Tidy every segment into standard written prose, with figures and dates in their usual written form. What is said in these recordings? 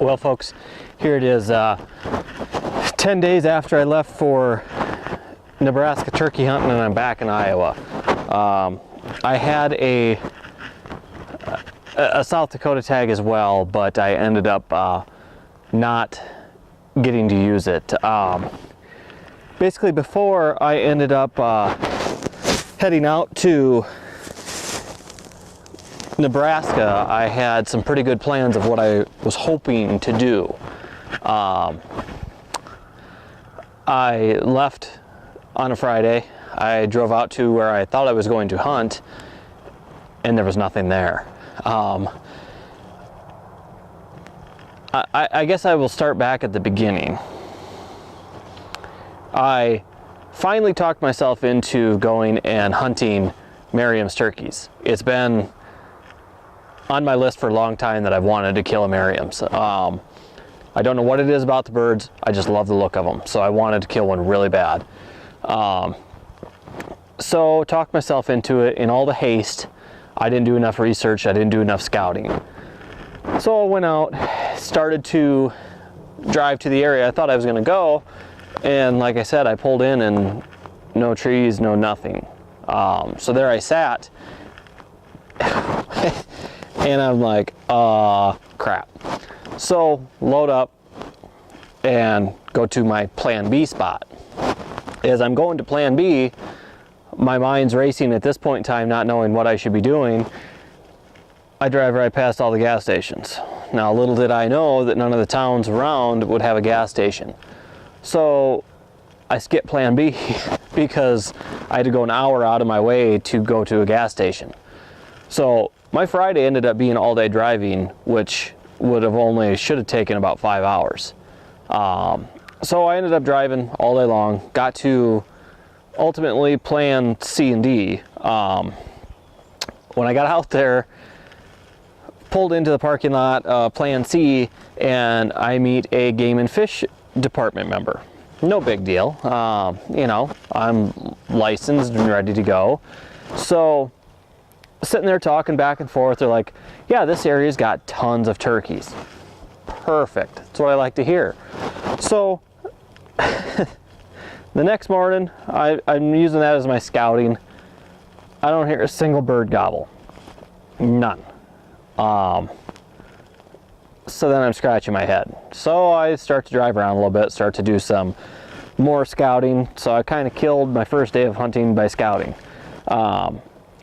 Well folks, here it is 10 days after I left for Nebraska turkey hunting, and I'm back in Iowa. I had a South Dakota tag as well, but I ended up not getting to use it. Basically, before I ended up heading out to Nebraska, I had some pretty good plans of what I was hoping to do. I left on a Friday. I drove out to where I thought I was going to hunt, and there was nothing there. I guess I will start back at the beginning. I finally talked myself into going and hunting merriam's turkeys. It's been on my list for a long time that I've wanted to kill a merriam's. I don't know what it is about the birds, I just love the look of them, so I wanted to kill one really bad. So talked myself into it in all the haste. I didn't do enough research, I didn't do enough scouting. So I went out, started to drive to the area I thought I was going to go, and like I said, I pulled in and no trees, no nothing. So there I sat, and I'm like, crap. So load up and go to my plan B spot. As I'm going to plan B, my mind's racing at this point in time, not knowing what I should be doing. I drive right past all the gas stations. Now, little did I know that none of the towns around would have a gas station. So I skipped plan B because I had to go an hour out of my way to go to a gas station. So my Friday ended up being all day driving, which should have taken about 5 hours. So I ended up driving all day long, got to ultimately plan C and D. When I got out there, pulled into the parking lot, plan C, and I meet a game and fish department member. No big deal. You know, I'm licensed and ready to go. So sitting there talking back and forth, they're like, yeah, this area's got tons of turkeys. Perfect. That's what I like to hear. So the next morning, I'm using that as my scouting. I don't hear a single bird gobble. None. So then I'm scratching my head. So I start to drive around a little bit, start to do some more scouting. So I kind of killed my first day of hunting by scouting.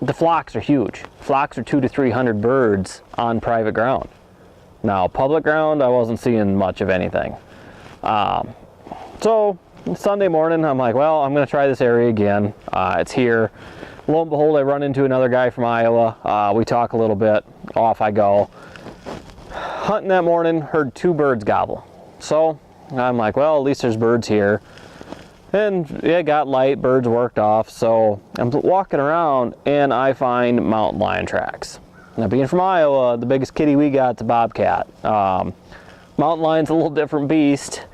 The flocks are huge. Flocks are 200 to 300 birds on private ground. Now, public ground, I wasn't seeing much of anything. So Sunday morning, I'm like, well, I'm going to try this area again. It's here. Lo and behold, I run into another guy from Iowa. We talk a little bit. Off I go. Hunting that morning, heard 2 birds gobble. So I'm like, well, at least there's birds here. And it got light, birds worked off. So I'm walking around and I find mountain lion tracks. Now, being from Iowa, the biggest kitty we got is a bobcat. Mountain lion's a little different beast.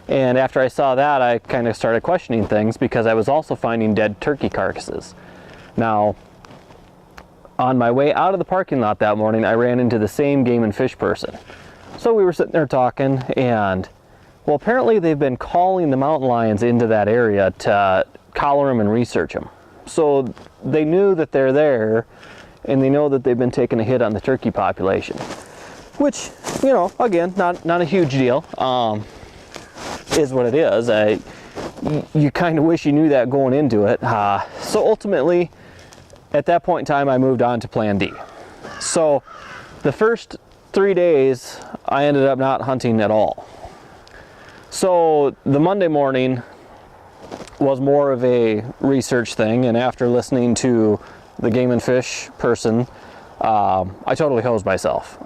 And after I saw that, I kind of started questioning things because I was also finding dead turkey carcasses. Now, on my way out of the parking lot that morning, I ran into the same game and fish person. So we were sitting there talking, and well, apparently they've been calling the mountain lions into that area to collar them and research them. So they knew that they're there, and they know that they've been taking a hit on the turkey population. Which, you know, again, not a huge deal. Is what it is. You kind of wish you knew that going into it. So ultimately, at that point in time, I moved on to plan D. So the first 3 days, I ended up not hunting at all. So the Monday morning was more of a research thing, and after listening to the game and fish person, I totally hosed myself.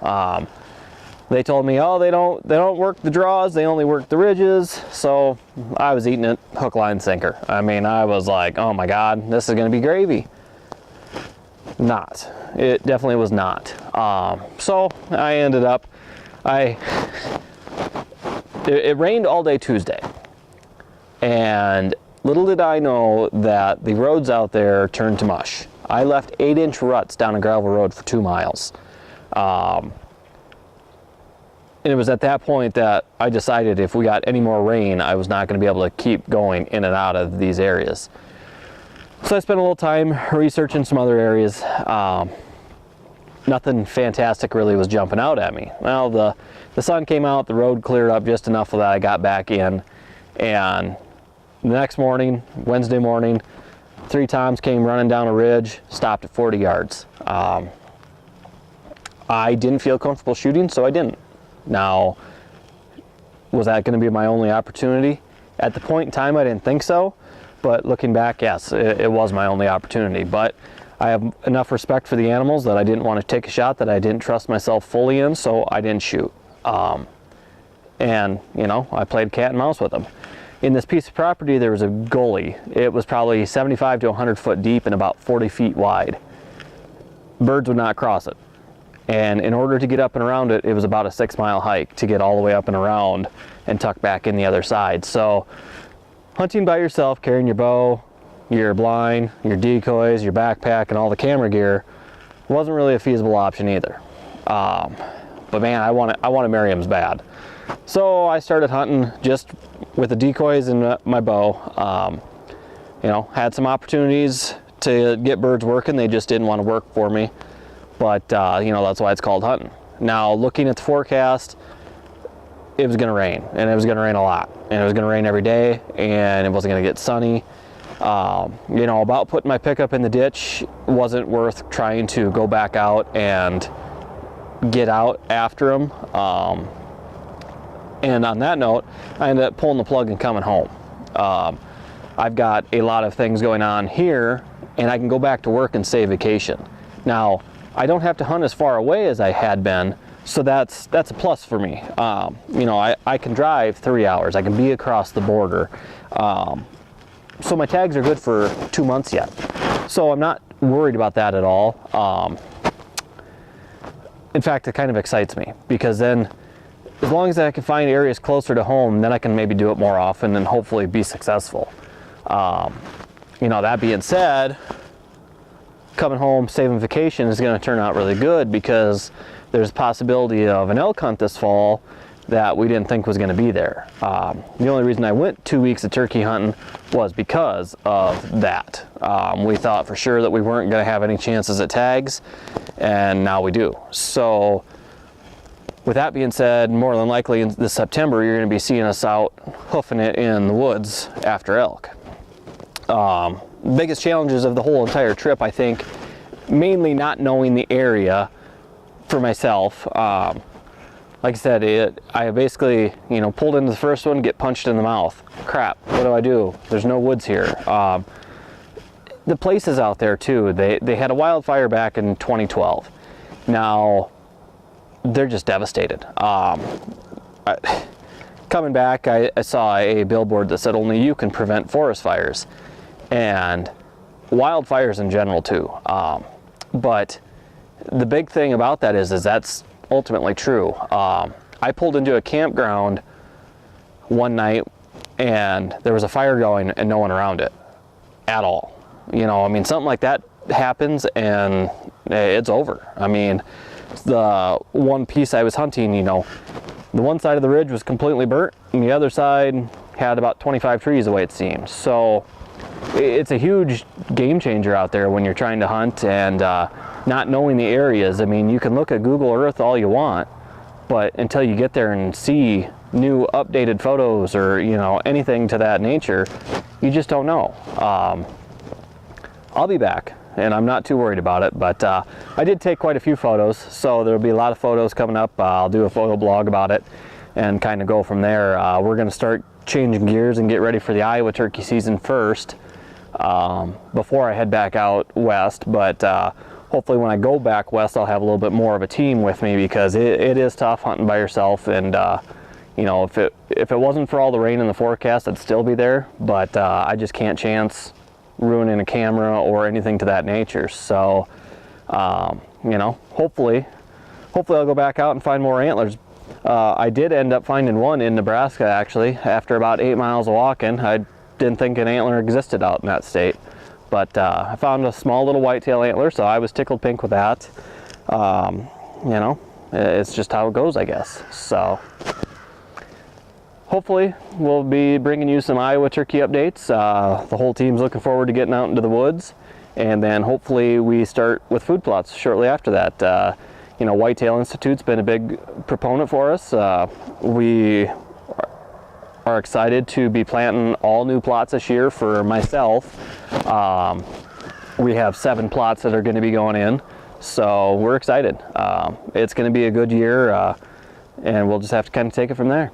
They told me, oh, they don't work the draws, they only work the ridges. So I was eating it hook, line, sinker. I mean, I was like, oh my God, this is gonna be gravy. Not. It definitely was not. So I ended up, it rained all day Tuesday. And little did I know that the roads out there turned to mush. I left 8-inch ruts down a gravel road for 2 miles. And it was at that point that I decided if we got any more rain, I was not going to be able to keep going in and out of these areas. So I spent a little time researching some other areas. Nothing fantastic really was jumping out at me. Well, the sun came out, the road cleared up just enough that I got back in, and the next morning, Wednesday morning, 3 toms came running down a ridge, stopped at 40 yards. I didn't feel comfortable shooting, so I didn't. Now, was that going to be my only opportunity? At the point in time, I didn't think so, but looking back, yes, it was my only opportunity. But I have enough respect for the animals that I didn't want to take a shot that I didn't trust myself fully in, so I didn't shoot. And, you know, I played cat and mouse with them. In this piece of property, there was a gully. It was probably 75 to 100 foot deep and about 40 feet wide. Birds would not cross it. And in order to get up and around it, it was about a 6-mile hike to get all the way up and around and tuck back in the other side. So hunting by yourself, carrying your bow, your blind, your decoys, your backpack, and all the camera gear wasn't really a feasible option either. But man, I wanted merriams bad. So I started hunting just with the decoys and my bow. You know, had some opportunities to get birds working. They just didn't want to work for me. But, you know, that's why it's called hunting. Now, looking at the forecast, it was going to rain, and it was going to rain a lot. And it was going to rain every day, and it wasn't going to get sunny. You know, about putting my pickup in the ditch wasn't worth trying to go back out and get out after them. And on that note, I ended up pulling the plug and coming home. I've got a lot of things going on here, and I can go back to work and save vacation. Now, I don't have to hunt as far away as I had been, so that's a plus for me. You know, I can drive 3 hours. I can be across the border. So my tags are good for 2 months yet. So I'm not worried about that at all. In fact, it kind of excites me, because then as long as I can find areas closer to home, then I can maybe do it more often and hopefully be successful. You know, that being said, coming home, saving vacation is going to turn out really good, because there's a possibility of an elk hunt this fall that we didn't think was going to be there. The only reason I went 2 weeks of turkey hunting was because of that. We thought for sure that we weren't going to have any chances at tags, and now we do. So with that being said, more than likely in this September, you're going to be seeing us out hoofing it in the woods after elk. Biggest challenges of the whole entire trip, I think, mainly not knowing the area for myself. Like I said, I basically, you know, pulled into the first one, get punched in the mouth. Crap, what do? There's no woods here. The places out there too, they had a wildfire back in 2012. Now, they're just devastated. Coming back, I saw a billboard that said only you can prevent forest fires, and wildfires in general too. But the big thing about that is that's ultimately true. I pulled into a campground one night, and there was a fire going and no one around it at all. You know, I mean, something like that happens and it's over. I mean, the one piece I was hunting, you know, the one side of the ridge was completely burnt, and the other side had about 25 trees the way it seemed. So it's a huge game changer out there when you're trying to hunt and not knowing the areas. I mean, you can look at Google Earth all you want, but until you get there and see new updated photos or, you know, anything to that nature, you just don't know. I'll be back, and I'm not too worried about it, but I did take quite a few photos, so there'll be a lot of photos coming up. I'll do a photo blog about it and kind of go from there. We're going to start changing gears and get ready for the Iowa turkey season first before I head back out west, but hopefully when I go back west, I'll have a little bit more of a team with me, because it is tough hunting by yourself. And you know, if it wasn't for all the rain in the forecast, I'd still be there, but I just can't chance ruining a camera or anything to that nature. So you know, hopefully I'll go back out and find more antlers. I did end up finding one in Nebraska, actually, after about 8 miles of walking. I didn't think an antler existed out in that state, but I found a small little whitetail antler, so I was tickled pink with that. You know, it's just how it goes, I guess. So hopefully we'll be bringing you some Iowa turkey updates. The whole team's looking forward to getting out into the woods, and then hopefully we start with food plots shortly after that. You know, Whitetail Institute's been a big proponent for us. We are excited to be planting all new plots this year. For myself, we have 7 plots that are going to be going in, so we're excited. It's going to be a good year, and we'll just have to kind of take it from there.